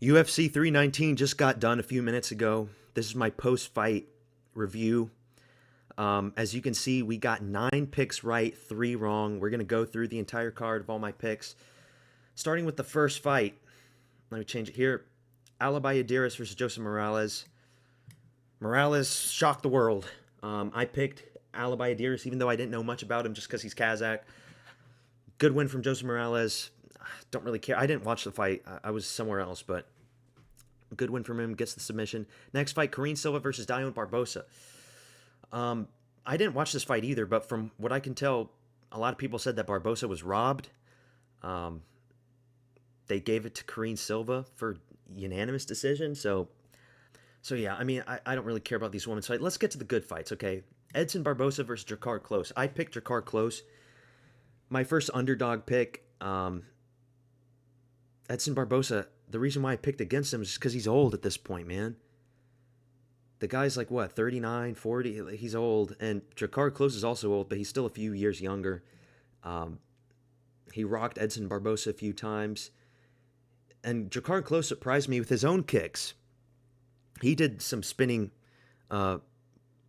UFC 319 just got done a few minutes ago. This is my post-fight review. As you can see, we got 9 picks right, 3 wrong. We're going to go through the entire card of all my picks. Starting with the first fight. Let me change it here. Aljamain versus Joseph Morales. Morales shocked the world. I picked Aljamain, even though I didn't know much about him just because he's Kazakh. Good win from Joseph Morales. Don't really care. I didn't watch the fight. I was somewhere else, but good win from him. Gets the submission. Next fight, Karine Silva versus Dion Barbosa. I didn't watch this fight either, but from what I can tell, a lot of people said that Barbosa was robbed. They gave it to Karine Silva for unanimous decision. So yeah, I mean, I don't really care about these women's fights. Let's get to the good fights, okay? Edson Barbosa versus Jakar close. I picked Jakar close. My first underdog pick. Edson Barbosa, the reason why I picked against him is just because he's old at this point, man. The guy's like, what, 39, 40? He's old. And Jakar Close is also old, but he's still a few years younger. He rocked Edson Barbosa a few times. And Jakar Close surprised me with his own kicks. He did some spinning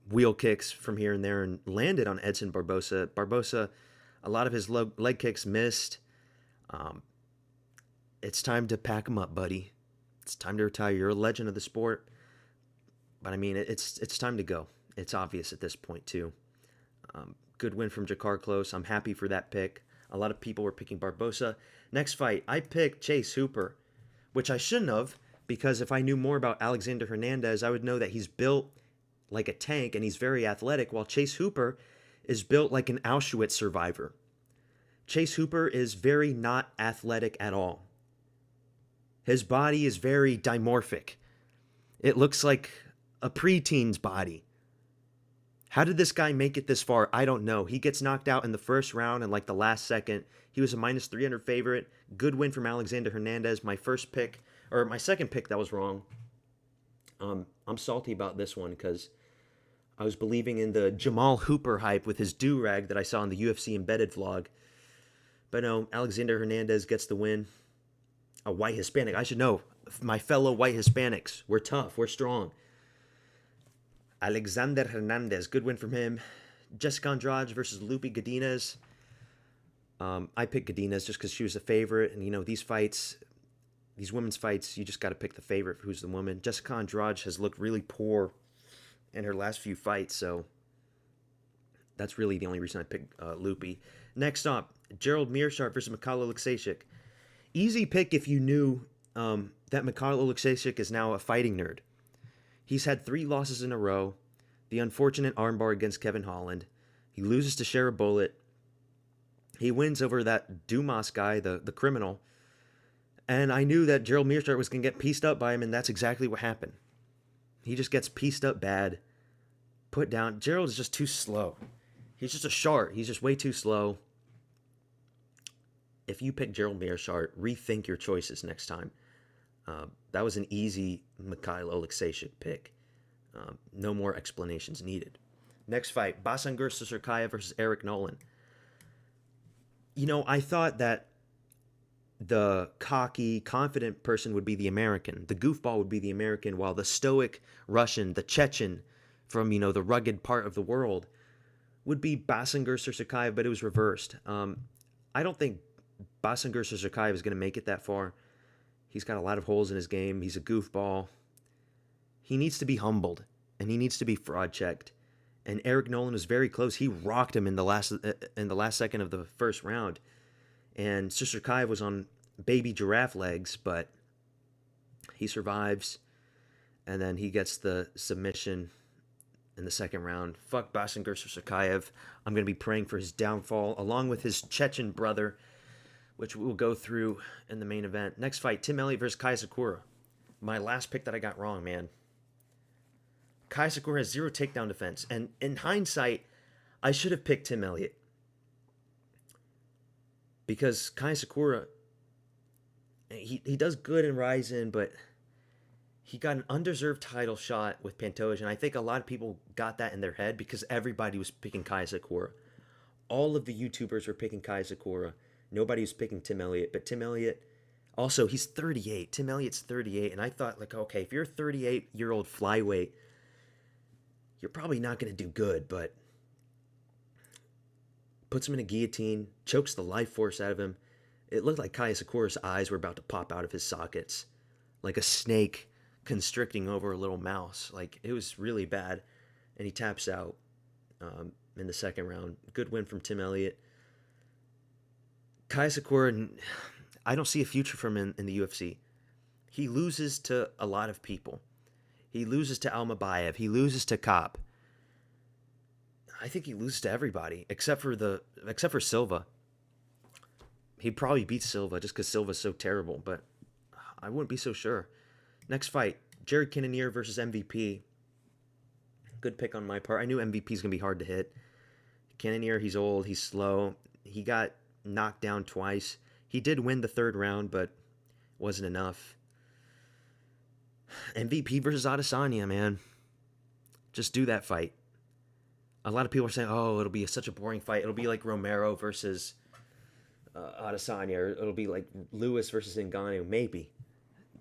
wheel kicks from here and there and landed on Edson Barbosa. Barbosa, a lot of his leg kicks missed. It's time to pack him up, buddy. It's time to retire. You're a legend of the sport. But, I mean, it's time to go. It's obvious at this point, too. Good win from Jakar Close. I'm happy for that pick. A lot of people were picking Barbosa. Next fight, I picked Chase Hooper, which I shouldn't have, because if I knew more about Alexander Hernandez, I would know that he's built like a tank and he's very athletic, while Chase Hooper is built like an Auschwitz survivor. Chase Hooper is very not athletic at all. His body is very dimorphic. It looks like a preteen's body. How did this guy make it this far? I don't know. He gets knocked out in the first round in like the last second. He was a minus 300 favorite. Good win from Alexander Hernandez. My second pick that was wrong. I'm salty about this one because I was believing in the Jamal Hooper hype with his do-rag that I saw in the UFC Embedded vlog. But no, Alexander Hernandez gets the win. A white Hispanic. I should know. My fellow white Hispanics. We're tough. We're strong. Alexander Hernandez. Good win from him. Jessica Andrade versus Lupo Gadinez. I picked Gadinez just because she was the favorite. And, you know, these women's fights, you just got to pick the favorite for who's the woman. Jessica Andrade has looked really poor in her last few fights. So that's really the only reason I picked Lupo. Next up, Gerald Meerschaert versus Mikhail Oleksiejczuk. Easy pick if you knew that Mikhail Oleksiejczuk is now a fighting nerd. He's had 3 losses in a row. The unfortunate armbar against Kevin Holland. He loses to Shara Bullet. He wins over that Dumas guy, the criminal. And I knew that Gerald Meerschaert was going to get pieced up by him, and that's exactly what happened. He just gets pieced up bad. Put down. Gerald is just too slow. He's just a shark. He's just way too slow. If you pick Gerald Meerschaert, rethink your choices next time. That was an easy Mikhail Oleksiejczuk pick. No more explanations needed. Next fight, Baszler versus Eric Nolan. You know, I thought that the cocky, confident person would be the American. The goofball would be the American, while the stoic Russian, the Chechen from, you know, the rugged part of the world would be Baszler, but it was reversed. I don't think Baszler is going to make it that far. He's got a lot of holes in his game. He's a goofball. He needs to be humbled, and he needs to be fraud checked. And Eric Nolan was very close. He rocked him in the last second of the first round. And Sirskaev was on baby giraffe legs, but he survives. And then he gets the submission in the second round. Fuck Baszler Sirskaev. I'm going to be praying for his downfall, along with his Chechen brother, which we'll go through in the main event. Next fight, Tim Elliott versus Kaisakura. My last pick that I got wrong, man. Kaisakura has 0 takedown defense. And in hindsight, I should have picked Tim Elliott. Because Kaisakura, he does good in Ryzen, but he got an undeserved title shot with Pantoja. And I think a lot of people got that in their head because everybody was picking Kaisakura. All of the YouTubers were picking Kaisakura. Nobody was picking Tim Elliott. But Tim Elliott, Also, he's 38. Tim Elliott's 38. And I thought, like, okay, if you're a 38-year-old flyweight, you're probably not going to do good, but puts him in a guillotine, chokes the life force out of him. It looked like Kaisakura's eyes were about to pop out of his sockets, like a snake constricting over a little mouse. Like, it was really bad. And he taps out in the second round. Good win from Tim Elliott. Kaisakura, I don't see a future for him in the UFC. He loses to a lot of people. He loses to Almabayev. He loses to Kopp. I think he loses to everybody except for Silva. He'd probably beat Silva just because Silva's so terrible, but I wouldn't be so sure. Next fight, Jared Kennanir versus MVP. Good pick on my part. I knew MVP's going to be hard to hit. Kennanir, he's old, he's slow. He got knocked down twice. He did win the third round, but wasn't enough. MVP versus Adesanya, man. Just do that fight. A lot of people are saying, oh, it'll be such a boring fight. It'll be like Romero versus Adesanya, or it'll be like Lewis versus Ngannou. Maybe.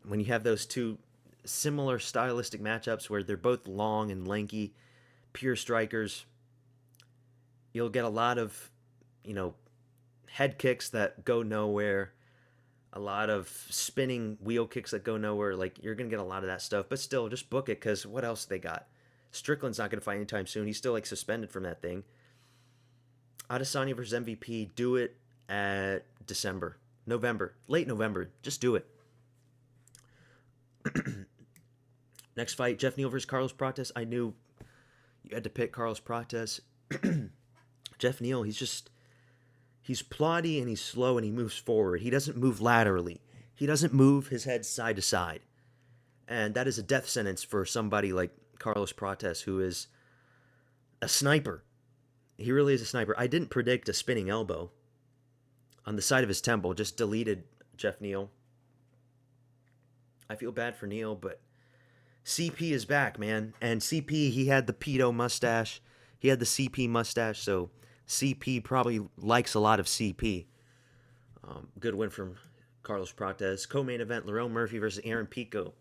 When you have those two similar stylistic matchups where they're both long and lanky, pure strikers, you'll get a lot of, head kicks that go nowhere, a lot of spinning wheel kicks that go nowhere. Like, you're going to get a lot of that stuff, but still, just book it, because what else they got? Strickland's not going to fight anytime soon. He's still, suspended from that thing. Adesanya versus MVP, do it at November, late November. Just do it. Next fight, Jeff Neal versus Carlos Prates. I knew you had to pick Carlos Prates. Jeff Neal, he's ploddy and he's slow and he moves forward. He doesn't move laterally. He doesn't move his head side to side. And that is a death sentence for somebody like Carlos Prates, who is a sniper. He really is a sniper. I didn't predict a spinning elbow on the side of his temple. Just deleted Jeff Neal. I feel bad for Neal, but CP is back, man. And CP, he had the pedo mustache. He had the CP mustache, so CP probably likes a lot of CP. Good win from Carlos Prates. Co-main event, Lerone Murphy versus Aaron Pico.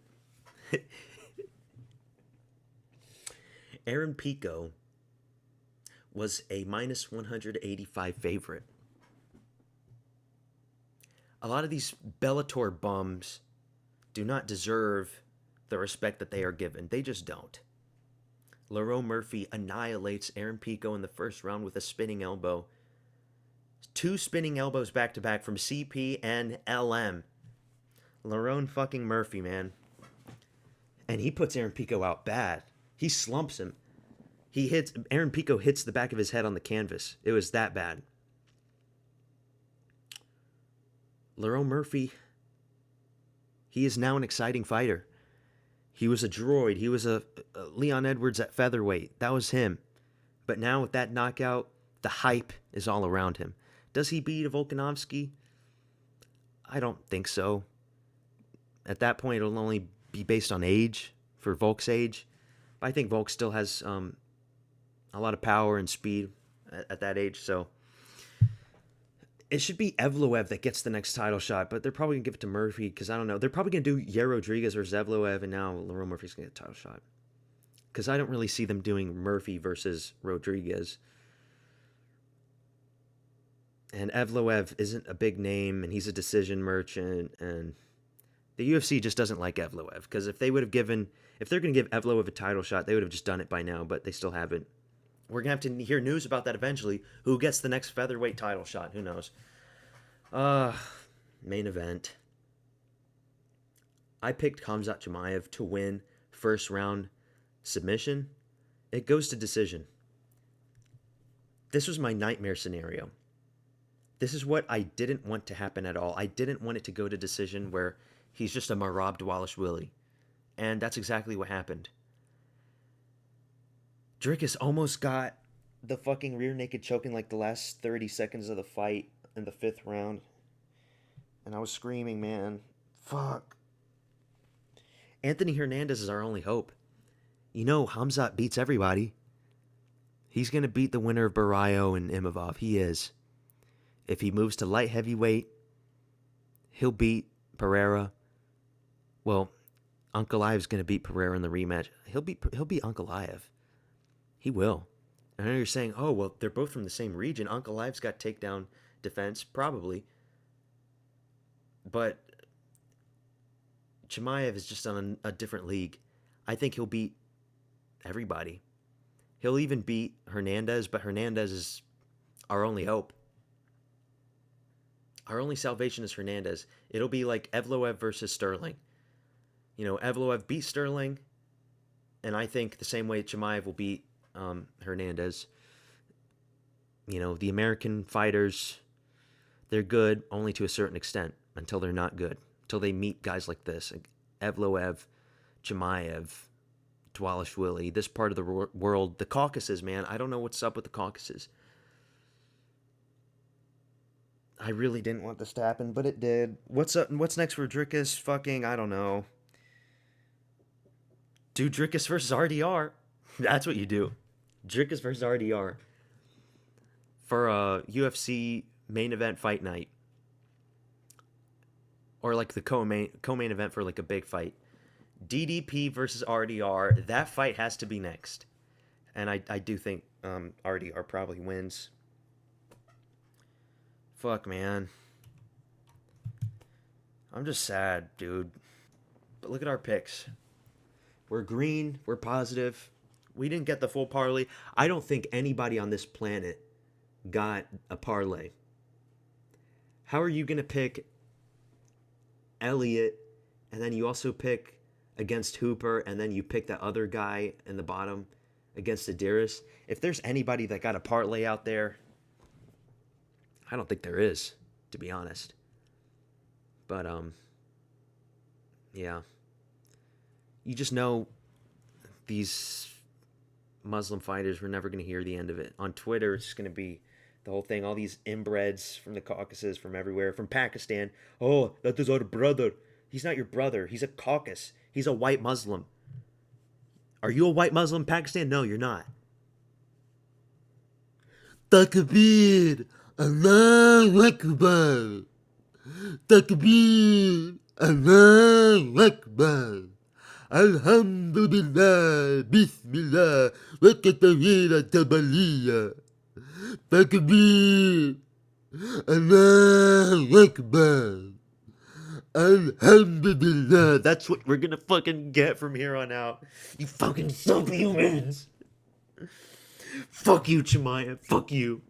Aaron Pico was a minus 185 favorite. A lot of these Bellator bums do not deserve the respect that they are given. They just don't. Lerone Murphy annihilates Aaron Pico in the first round with a spinning elbow. 2 spinning elbows back-to-back from CP and LM. Lerone fucking Murphy, man. And he puts Aaron Pico out bad. He slumps him. Aaron Pico hits the back of his head on the canvas. It was that bad. Lerone Murphy, he is now an exciting fighter. He was a droid. He was a Leon Edwards at featherweight. That was him. But now with that knockout, the hype is all around him. Does he beat a Volkanovski? I don't think so. At that point, it'll only be based on age, for Volk's age. But I think Volk still has a lot of power and speed at that age. So it should be Evloev that gets the next title shot, but they're probably going to give it to Murphy because I don't know. They're probably going to do Yair Rodriguez versus Evloev, and now Lerone Murphy's going to get a title shot. Because I don't really see them doing Murphy versus Rodriguez. And Evloev isn't a big name, and he's a decision merchant, and the UFC just doesn't like Evloev. Because if they're going to give Evloev a title shot, they would have just done it by now, but they still haven't. We're going to have to hear news about that eventually. Who gets the next featherweight title shot? Who knows? Main event. I picked Khamzat Chimaev to win first round submission. It goes to decision. This was my nightmare scenario. This is what I didn't want to happen at all. I didn't want it to go to decision where he's just a Marab Dwalishvili. And that's exactly what happened. Dricus almost got the fucking rear naked choke in like the last 30 seconds of the fight in the 5th round. And I was screaming, man. Fuck. Anthony Hernandez is our only hope. You know, Khamzat beats everybody. He's going to beat the winner of Barrio and Imavov. He is. If he moves to light heavyweight, he'll beat Pereira. Well, Ankalaev's going to beat Pereira in the rematch. He'll beat Ankalaev. He will. And I know you're saying, oh, well, they're both from the same region. Ankalaev's got takedown defense, probably. But Chimaev is just on a different league. I think he'll beat everybody. He'll even beat Hernandez, but Hernandez is our only hope. Our only salvation is Hernandez. It'll be like Evloev versus Sterling. You know, Evloev beat Sterling, and I think the same way Chimaev will beat Hernandez. You know, the American fighters, they're good only to a certain extent until they're not good. Until they meet guys like this. Like Evloev, Chimaev, Dvalishvili, this part of the world. The Caucasus, man. I don't know what's up with the Caucasus. I really didn't want this to happen, but it did. What's up? What's next for Dricus? Fucking, I don't know. Do Dricus versus RDR. That's what you do. Dricus versus RDR. For a UFC main event fight night. Or like the co-main event for like a big fight. DDP versus RDR. That fight has to be next. And I do think RDR probably wins. Fuck, man. I'm just sad, dude. But look at our picks. We're green. We're positive. We didn't get the full parlay. I don't think anybody on this planet got a parlay. How are you going to pick Elliott, and then you also pick against Hooper, and then you pick that other guy in the bottom against Adiris? If there's anybody that got a parlay out there, I don't think there is, to be honest. But, yeah. You just know these Muslim fighters, we're never going to hear the end of it. On Twitter, it's going to be the whole thing. All these inbreds from the Caucasus, from everywhere, from Pakistan. Oh, that is our brother. He's not your brother. He's a Caucasus. He's a white Muslim. Are you a white Muslim in Pakistan? No, you're not. Takbir. Allahu Akbar. Takbir. Allahu Akbar. Alhamdulillah. Bismillah. Wa katawira tabaliya. Takbir. Allahu Akbar. Alhamdulillah. That's what we're gonna fucking get from here on out. You fucking subhumans. Fuck you, Chimaev. Fuck you.